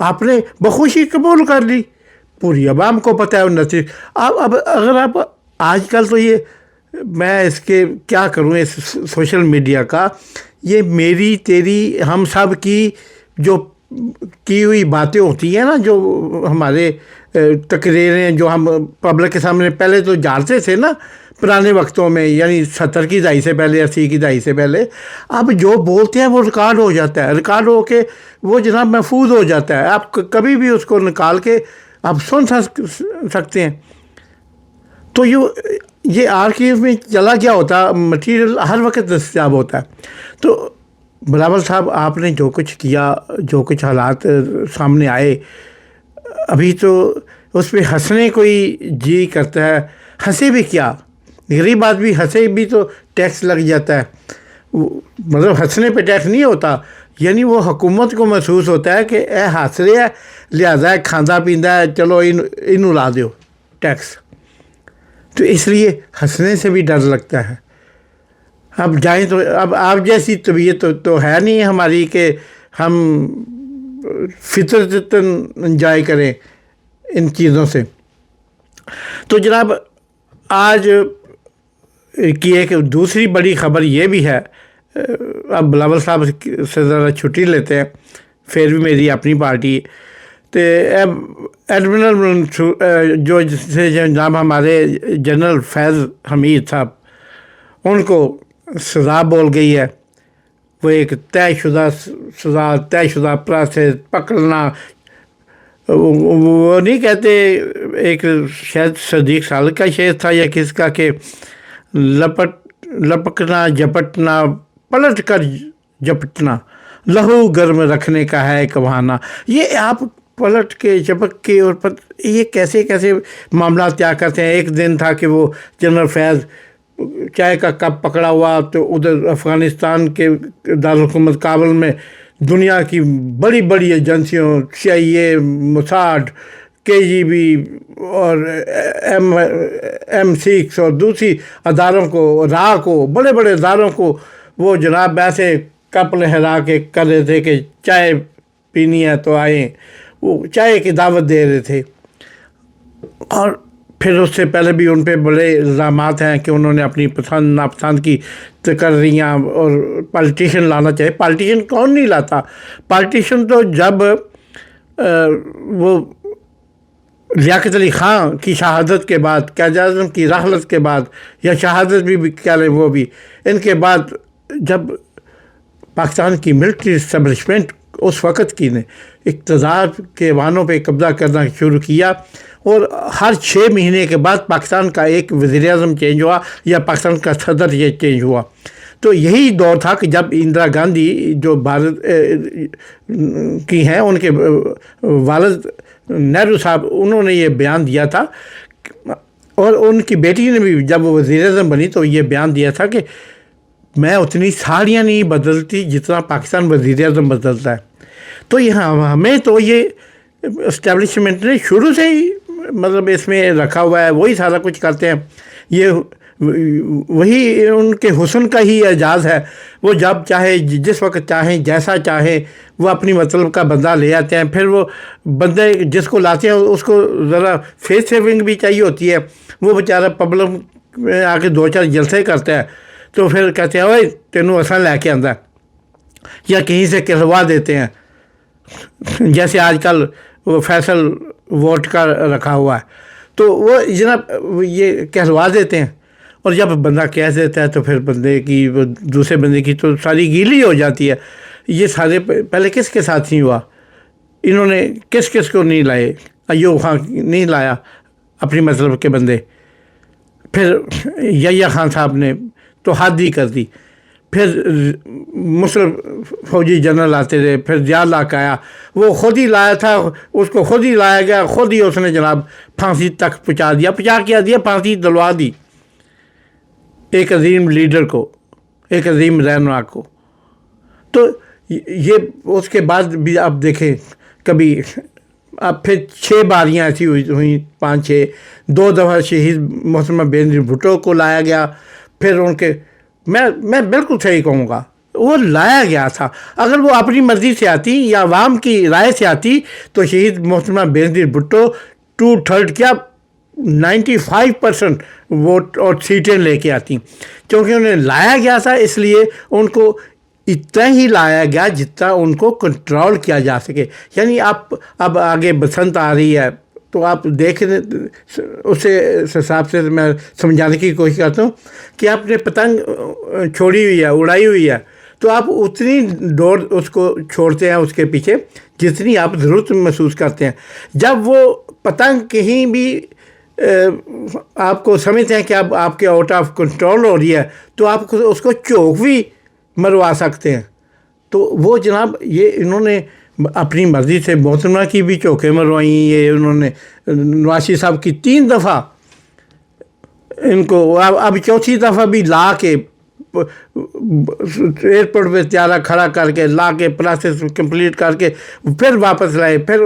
آپ نے بخوشی قبول کر لی، پوری عوام کو پتہ ہے انتی اب اگر آپ آج کل تو یہ میں اس کے کیا کروں اس سوشل میڈیا کا، یہ میری تیری ہم سب کی جو کی ہوئی باتیں ہوتی ہیں نا، جو ہمارے تقریریں جو ہم پبلک کے سامنے پہلے تو جانتے تھے نا پرانے وقتوں میں، یعنی 70 کی دہائی سے پہلے 80 کی دہائی سے پہلے، اب جو بولتے ہیں وہ ریکارڈ ہو جاتا ہے، ریکارڈ ہو کے وہ جناب محفوظ ہو جاتا ہے، آپ کبھی بھی اس کو نکال کے آپ سن سکتے ہیں۔ تو یہ آرکیو میں چلا کیا ہوتا، مٹیریل ہر وقت دستیاب ہوتا ہے۔ تو بلاول صاحب آپ نے جو کچھ کیا، جو کچھ حالات سامنے آئے، ابھی تو اس پہ ہنسنے کوئی جی کرتا ہے، ہنسے بھی کیا، غریب آدمی ہنسے بھی تو ٹیکس لگ جاتا ہے، مطلب ہنسنے پہ ٹیکس نہیں ہوتا، یعنی وہ حکومت کو محسوس ہوتا ہے کہ اے ہنس رہے ہے لہٰذا کھاندہ پیندا ہے، چلو انہوں لا دیو ٹیکس، تو اس لیے ہنسنے سے بھی ڈر لگتا ہے۔ اب جائیں تو اب آپ جیسی طبیعت تو ہے نہیں ہماری کہ ہم فطرتاً انجوائے کریں ان چیزوں سے۔ تو جناب آج کی ایک دوسری بڑی خبر یہ بھی ہے، اب بلاول صاحب سے ذرا چھٹی لیتے ہیں، پھر بھی میری اپنی پارٹی تو ایڈمرل جو جناب ہمارے جنرل فیض حمید صاحب، ان کو سزا بول گئی ہے، وہ ایک طے شدہ سزا، طے شدہ پروسیس پکڑنا، وہ نہیں کہتے ایک شاید صدیق سالک کا شعر تھا یا کس کا کہ لپکنا جپٹنا پلٹ کر جپٹنا لہو گرم رکھنے کا ہے ایک بہانہ۔ یہ آپ پلٹ کے جپک کے اور یہ کیسے کیسے معاملات کیا کرتے ہیں۔ ایک دن تھا کہ وہ جنرل فیض چائے کا کپ پکڑا ہوا، تو ادھر افغانستان کے دارالحکومت کابل میں دنیا کی بڑی بڑی ایجنسیوں CIA، موساد، KGB اور M6 اور دوسری اداروں کو، راہ کو، بڑے بڑے اداروں کو وہ جناب ایسے کپ لہرا کے کر رہے تھے کہ چائے پینی ہے تو آئیں، وہ چائے کی دعوت دے رہے تھے۔ اور پھر اس سے پہلے بھی ان پہ بڑے الزامات ہیں کہ انہوں نے اپنی پسند ناپسند کی تقرریاں اور پالیٹیشین لانا چاہیے۔ پالیٹیشین کون نہیں لاتا؟ پالیٹیشین تو جب وہ لیاقت علی خان کی شہادت کے بعد، قائد اعظم کی رحلت کے بعد، یا شہادت بھی کہہ لیں، وہ بھی ان کے بعد جب پاکستان کی ملٹری اسٹیبلشمنٹ اس وقت کی نے اقتدار کے وانوں پہ قبضہ کرنا شروع کیا، اور ہر 6 مہینے کے بعد پاکستان کا ایک وزیر اعظم چینج ہوا یا پاکستان کا صدر یہ چینج ہوا، تو یہی دور تھا کہ جب اندرا گاندھی جو بھارت کی ہیں، ان کے والد نہرو صاحب، انہوں نے یہ بیان دیا تھا، اور ان کی بیٹی نے بھی جب وہ وزیر اعظم بنی تو یہ بیان دیا تھا کہ میں اتنی ساڑیاں نہیں بدلتی جتنا پاکستان وزیر اعظم بدلتا ہے۔ تو یہاں ہمیں تو یہ اسٹیبلشمنٹ نے شروع سے ہی مطلب اس میں رکھا ہوا ہے، وہی سارا کچھ کرتے ہیں، یہ وہی ان کے حسن کا ہی اعجاز ہے، وہ جب چاہے جس وقت چاہیں جیسا چاہیں وہ اپنی مطلب کا بندہ لے آتے ہیں۔ پھر وہ بندے جس کو لاتے ہیں اس کو ذرا فیس سیونگ بھی چاہیے ہوتی ہے، وہ بیچارہ پبلک میں آ کے 2-4 جلسے کرتا ہے، تو پھر کہتے ہیں اوے تینوں اصل لے کے آندا، یا کہیں سے کہلوا دیتے ہیں، جیسے آج کل وہ فیصل ووٹ کا رکھا ہوا ہے، تو وہ جناب یہ کہلوا دیتے ہیں، اور جب بندہ کہہ دیتا ہے تو پھر بندے کی دوسرے بندے کی تو ساری گیلی ہو جاتی ہے۔ یہ سارے پہلے کس کے ساتھ نہیں ہوا، انہوں نے کس کس کو نہیں لائے، ایوب خان نہیں لایا اپنی مطلب کے بندے، پھر یحییٰ خان صاحب نے تو حد ہی کر دی، پھر مصرف فوجی جنرل آتے رہے، پھر ضیاء الحق آیا، وہ خود ہی لایا تھا، اس کو خود ہی لایا گیا، خود ہی اس نے جناب پھانسی تک پہنچا دیا، پھانسی دلوا دی ایک عظیم لیڈر کو، ایک عظیم رہنما کو۔ تو یہ اس کے بعد بھی آپ دیکھیں کبھی، اب پھر 6 باریاں ایسی ہوئیں، 5-6، 2 دفعہ شہید محترمہ بے نظیر بھٹو کو لایا گیا، پھر ان کے میں بالکل صحیح کہوں گا، وہ لایا گیا تھا. اگر وہ اپنی مرضی سے آتی یا عوام کی رائے سے آتی تو شہید محترمہ بینظیر بھٹو 2/3 کیا 95% ووٹ اور سیٹیں لے کے آتی. کیونکہ انہیں لایا گیا تھا اس لیے ان کو اتنا ہی لایا گیا جتنا ان کو کنٹرول کیا جا سکے. یعنی آپ اب آگے بسنت آ رہی ہے تو آپ دیکھ اس حساب سے میں سمجھانے کی کوشش کرتا ہوں کہ آپ نے پتنگ چھوڑی ہوئی ہے, اڑائی ہوئی ہے, تو آپ اتنی دوڑ اس کو چھوڑتے ہیں اس کے پیچھے جتنی آپ ضرورت محسوس کرتے ہیں. جب وہ پتنگ کہیں بھی آپ کو سمجھتے ہیں کہ اب آپ کے آؤٹ آف کنٹرول ہو رہی ہے تو آپ اس کو چوک بھی مروا سکتے ہیں. تو وہ جناب یہ انہوں نے اپنی مرضی سے محترمہ کی بھی چوکیں مروائیں. یہ انہوں نے نواز شریف صاحب کی 3 دفعہ ان کو اب 4تھی دفعہ بھی لا کے ایئرپورٹ پہ طیارہ کھڑا کر کے لا کے پروسیس کمپلیٹ کر کے پھر واپس لائے. پھر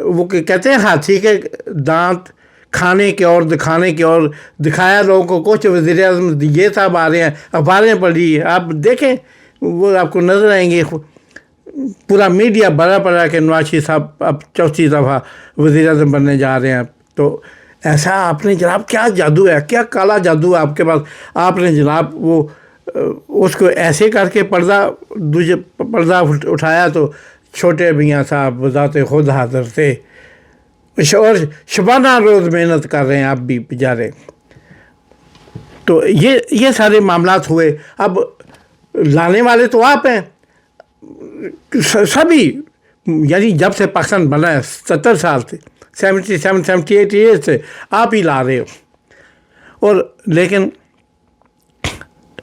وہ کہتے ہیں ہاتھی کے دانت کھانے کے اور دکھانے کے اور دکھایا لوگوں کو. کچھ وزیر اعظم یہ صاحب آ رہے ہیں, اخباریں پڑھی, آپ دیکھیں وہ آپ کو نظر آئیں گے. پورا میڈیا بڑا پڑا کہ نواز شریف صاحب اب 4تھی دفعہ وزیر اعظم بننے جا رہے ہیں. تو ایسا آپ نے جناب کیا جادو ہے, کیا کالا جادو ہے آپ کے پاس. آپ نے جناب وہ اس کو ایسے کر کے پردہ اٹھایا تو چھوٹے میاں صاحب بذات خود حاضر تھے اور شبانہ روز محنت کر رہے ہیں آپ بھی بیچارے. تو یہ سارے معاملات ہوئے. اب لانے والے تو آپ ہیں سبھی, یعنی جب سے پاکستان بنا ہے 70 سال سے 78 ایئر سے آپ ہی لا رہے ہو. اور لیکن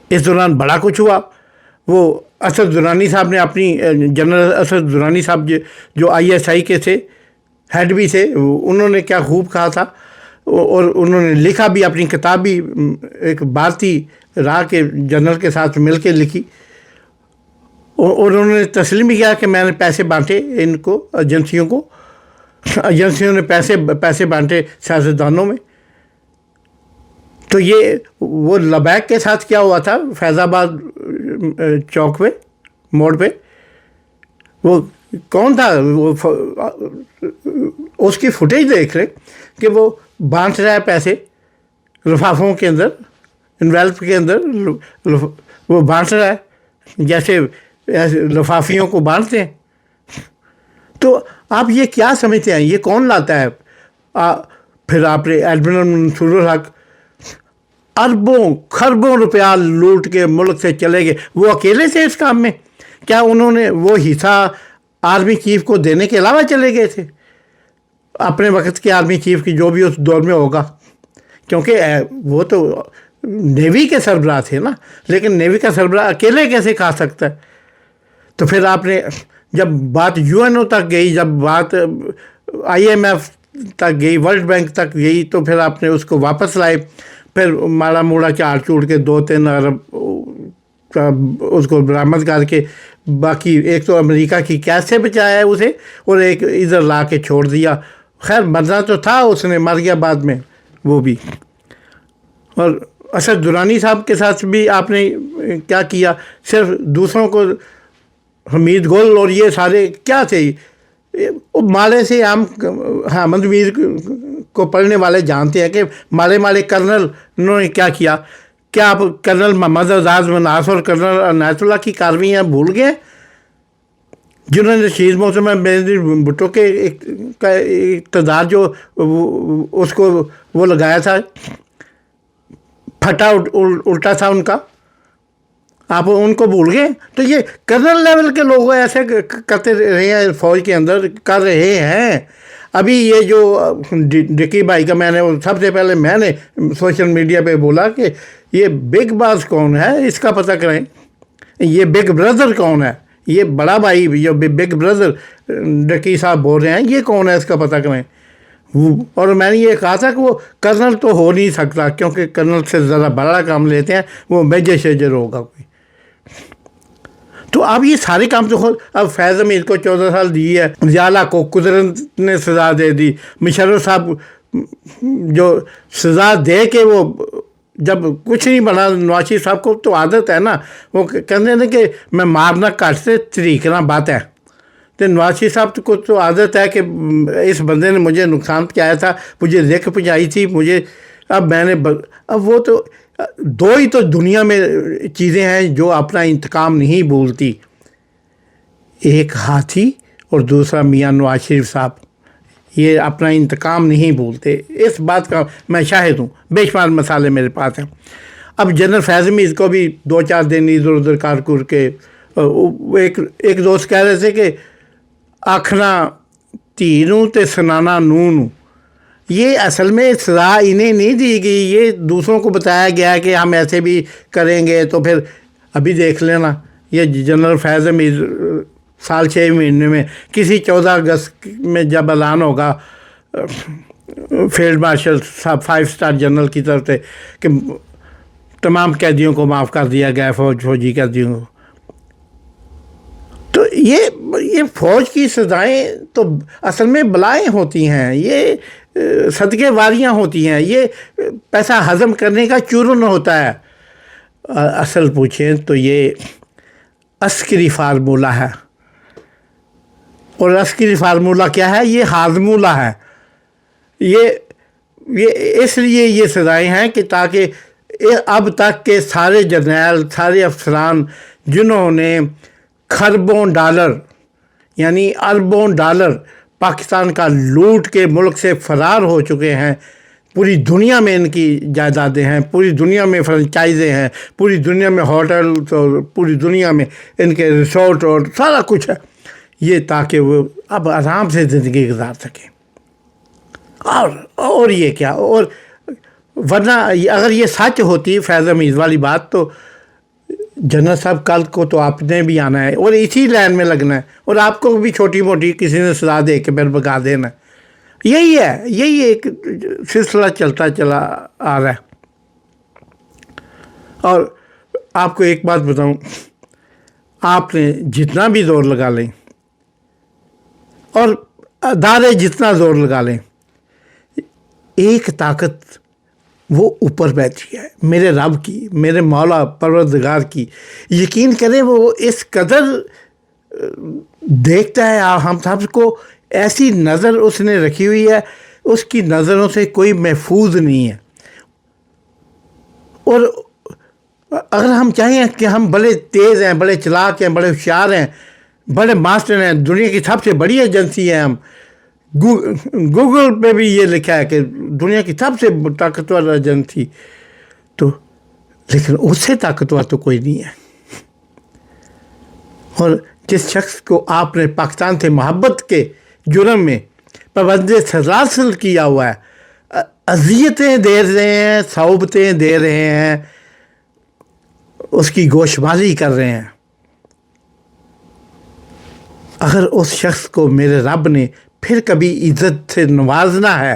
اس دوران بڑا کچھ ہوا. وہ اسد درانی صاحب نے اپنی جنرل اسد درانی صاحب جو ISI کے تھے, ہیڈ بھی تھے, انہوں نے کیا خوب کہا تھا. اور انہوں نے لکھا بھی, اپنی کتاب بھی ایک بھارتی راہ کے جنرل کے ساتھ مل کے لکھی. اور انہوں نے تسلیم بھی کیا کہ میں نے پیسے بانٹے ان کو, ایجنسیوں نے پیسے بانٹے سیاستدانوں میں. تو یہ وہ لبیک کے ساتھ کیا ہوا تھا فیض آباد چوک پہ موڑ پہ, وہ کون تھا, وہ اس کی فوٹیج دیکھ رہے کہ وہ بانٹ رہا ہے پیسے لفافوں کے اندر, انویلپ کے اندر وہ بانٹ رہا ہے جیسے لفافیوں کو بانٹتے ہیں. تو آپ یہ کیا سمجھتے ہیں یہ کون لاتا ہے؟ پھر آپ نے ایڈمرل منصور الحق اربوں خربوں روپیہ لوٹ کے ملک سے چلے گئے. وہ اکیلے تھے اس کام میں؟ کیا انہوں نے وہ حصہ آرمی چیف کو دینے کے علاوہ چلے گئے تھے؟ اپنے وقت کے آرمی چیف کی جو بھی اس دور میں ہوگا, کیونکہ وہ تو نیوی کے سربراہ تھے نا. لیکن نیوی کا سربراہ اکیلے کیسے کھا سکتا ہے؟ تو پھر آپ نے جب بات UNO تک گئی, جب بات IMF تک گئی, ورلڈ بینک تک گئی, تو پھر آپ نے اس کو واپس لائے. پھر ماڑا موڑا چاڑ چوڑ کے 2-3 ارب اس کو برآمد کر کے, باقی ایک تو امریکہ کی کیس سے بچایا ہے اسے, اور ایک ادھر لا کے چھوڑ دیا. خیر مرنا تو تھا, اس نے مر گیا بعد میں وہ بھی. اور اسد درانی صاحب کے ساتھ بھی آپ نے کیا کیا, صرف دوسروں کو حمید گل اور یہ سارے کیا تھے, مالے سے ہم حامد میر کو پڑھنے والے جانتے ہیں کہ مالے کرنل انہوں نے کیا کیا. کیا آپ کرنل محمد اعزاز مناس اور کرنل عنایت اللہ کی کاروائیاں بھول گئے جنہوں نے شہید محترمہ بینظیر بھٹو کے اقتدار جو اس کو وہ لگایا تھا, پھٹا الٹا تھا ان کا, آپ ان کو بھول گئے؟ تو یہ کرنل لیول کے لوگ ایسے کرتے رہے ہیں, فوج کے اندر کر رہے ہیں. ابھی یہ جو ڈکی بھائی کا سب سے پہلے میں نے سوشل میڈیا پہ بولا کہ یہ بگ باس کون ہے اس کا پتہ کریں, یہ بگ بردر کون ہے, یہ بڑا بھائی جو بگ بردر ڈکی صاحب بول رہے ہیں یہ کون ہے اس کا پتہ کریں. اور میں نے یہ کہا تھا کہ وہ کرنل تو ہو نہیں سکتا کیونکہ کرنل سے ذرا بڑا کام لیتے ہیں, وہ میجر شیجر ہوگا کوئی. تو اب یہ سارے کام تو خود, اب فیض امیر کو 14 سال دی ہے, ضیاء کو قدرت نے سزا دے دی, مشرف صاحب جو سزا دے کے وہ جب کچھ نہیں بنا نواز شریف صاحب کو تو عادت ہے نا، وہ کہتے ہیں کہ میں مارنا کٹ سے طریقنا بات ہے، تو نواز شریف صاحب کو تو عادت ہے کہ اس بندے نے مجھے نقصان پہنچایا تھا، مجھے ذکر پہنچائی تھی، مجھے اب وہ تو دو ہی تو دنیا میں چیزیں ہیں جو اپنا انتقام نہیں بھولتی، ایک ہاتھی اور دوسرا میاں نواز شریف صاحب، یہ اپنا انتقام نہیں بھولتے، اس بات کا میں شاہد ہوں، بے شمار مثالیں میرے پاس ہیں۔ اب جنرل فیض احمد کو بھی 2-4 دن ادھر ادھر کار کر کے ایک دوست کہہ رہے تھے کہ آکھنا تھی نوں تے سنانا نوں، یہ اصل میں سزا انہیں نہیں دی گئی، یہ دوسروں کو بتایا گیا کہ ہم ایسے بھی کریں گے، تو پھر ابھی دیکھ لینا یہ جنرل فیض احمد سال 6 مہینے میں کسی 14 اگست میں جب اعلان ہوگا فیلڈ مارشل صاحب 5 اسٹار جنرل کی طرف سے کہ تمام قیدیوں کو معاف کر دیا گیا، فوجی قیدیوں کو، تو یہ فوج کی سزائیں تو اصل میں بلائیں ہوتی ہیں، یہ صدقے واریاں ہوتی ہیں، یہ پیسہ ہضم کرنے کا چورن ہوتا ہے۔ اصل پوچھیں تو یہ عسکری فارمولہ ہے، اور عسکری فارمولہ کیا ہے؟ یہ ہاضمولہ ہے، یہ اس لیے یہ سزائیں ہیں کہ تاکہ اب تک کے سارے جرنیل، سارے افسران جنہوں نے خربوں ڈالر یعنی اربوں ڈالر پاکستان کا لوٹ کے ملک سے فرار ہو چکے ہیں، پوری دنیا میں ان کی جائیدادیں ہیں، پوری دنیا میں فرنچائزیں ہیں، پوری دنیا میں ہوٹلز اور پوری دنیا میں ان کے ریسورٹ اور سارا کچھ ہے، یہ تاکہ وہ اب آرام سے زندگی گزار سکیں۔ اور یہ کیا، اور ورنہ اگر یہ سچ ہوتی فیض احمد والی بات تو جنرل صاحب کل کو تو آپ نے بھی آنا ہے اور اسی لائن میں لگنا ہے، اور آپ کو بھی چھوٹی موٹی کسی نے سزا دے کے پھر بگا دینا، یہی ہے، یہی ایک سلسلہ چلتا چلا آ رہا ہے۔ اور آپ کو ایک بات بتاؤں، آپ نے جتنا بھی زور لگا لیں اور ادارے جتنا زور لگا لیں، ایک طاقت وہ اوپر بیٹھی ہے، میرے رب کی، میرے مولا پروردگار کی، یقین کریں وہ اس قدر دیکھتا ہے ہم سب کو، ایسی نظر اس نے رکھی ہوئی ہے، اس کی نظروں سے کوئی محفوظ نہیں ہے۔ اور اگر ہم چاہیں کہ ہم بڑے تیز ہیں، بڑے چلاک ہیں، بڑے ہوشیار ہیں، بڑے ماسٹر ہیں، دنیا کی سب سے بڑی ایجنسی ہے ہم، گوگل پہ بھی یہ لکھا ہے کہ دنیا کی سب سے طاقتور ایجنسی، تو لیکن اس سے طاقتور تو کوئی نہیں ہے۔ اور جس شخص کو آپ نے پاکستان سے محبت کے جرم میں پابند سلاسل کیا ہوا ہے، اذیتیں دے رہے ہیں، صعوبتیں دے رہے ہیں، اس کی گوشمالی کر رہے ہیں، اگر اس شخص کو میرے رب نے پھر کبھی عزت سے نوازنا ہے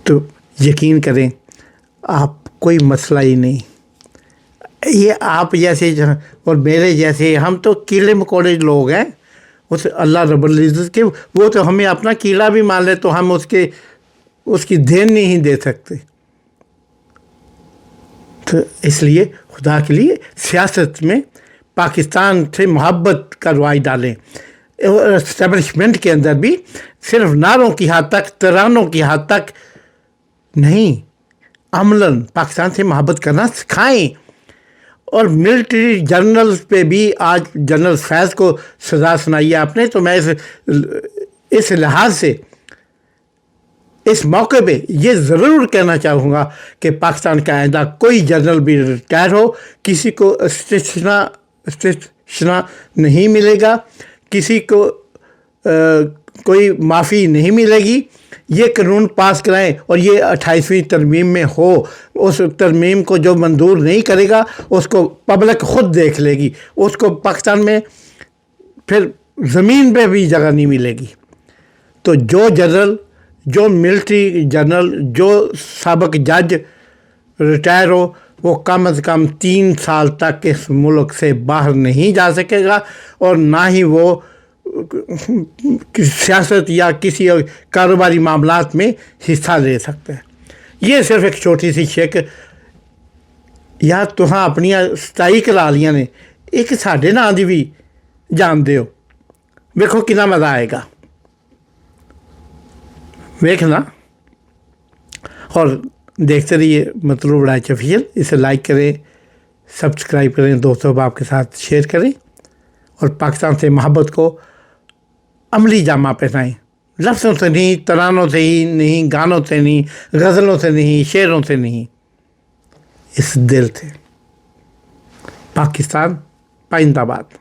تو یقین کریں آپ کوئی مسئلہ ہی نہیں، یہ آپ جیسے اور میرے جیسے ہم تو کیڑے مکوڑے لوگ ہیں، اس اللہ رب العزت کے، وہ تو ہمیں اپنا کیڑا بھی مان لے تو ہم اس کی دین نہیں دے سکتے۔ تو اس لیے خدا کے لیے سیاست میں پاکستان سے محبت کا رواج ڈالیں، اور اسٹیبلشمنٹ کے اندر بھی صرف نعروں کی حد تک، ترانوں کی حد تک نہیں، عملاً پاکستان سے محبت کرنا سکھائیں۔ اور ملٹری جنرلز پہ بھی آج جنرل فیض کو سزا سنائی ہے آپ نے، تو میں اس لحاظ سے اس موقع پہ یہ ضرور کہنا چاہوں گا کہ پاکستان کا آئندہ کوئی جنرل بھی ریٹائر ہو، کسی کو استثنا نہیں ملے گا، کسی کو کوئی معافی نہیں ملے گی، یہ قانون پاس کرائیں اور یہ 28ویں ترمیم میں ہو، اس ترمیم کو جو منظور نہیں کرے گا اس کو پبلک خود دیکھ لے گی، اس کو پاکستان میں پھر زمین پہ بھی جگہ نہیں ملے گی۔ تو جو جنرل، جو ملٹری جنرل، جو سابق جج ریٹائر ہو، وہ کم از کم 3 سال تک اس ملک سے باہر نہیں جا سکے گا، اور نہ ہی وہ سیاست یا کسی کاروباری معاملات میں حصہ لے سکتے ہیں۔ یہ صرف ایک چھوٹی سی شک یا تہاں اپنی 27 کرا لیاں نے ایک ساڈے نام دی بھی جان دیو ویکھو کتنا مزہ آئے گا ویکھنا اور دیکھتے رہیے مطلوب رائچ آفیشیل اسے لائک کریں سبسکرائب کریں دوستوں باپ کے ساتھ شیئر کریں اور پاکستان سے محبت کو عملی جامہ پہنائیں لفظوں سے نہیں ترانوں سے ہی نہیں گانوں سے نہیں غزلوں سے نہیں شعروں سے نہیں اس دل سے پاکستان پائندہ باد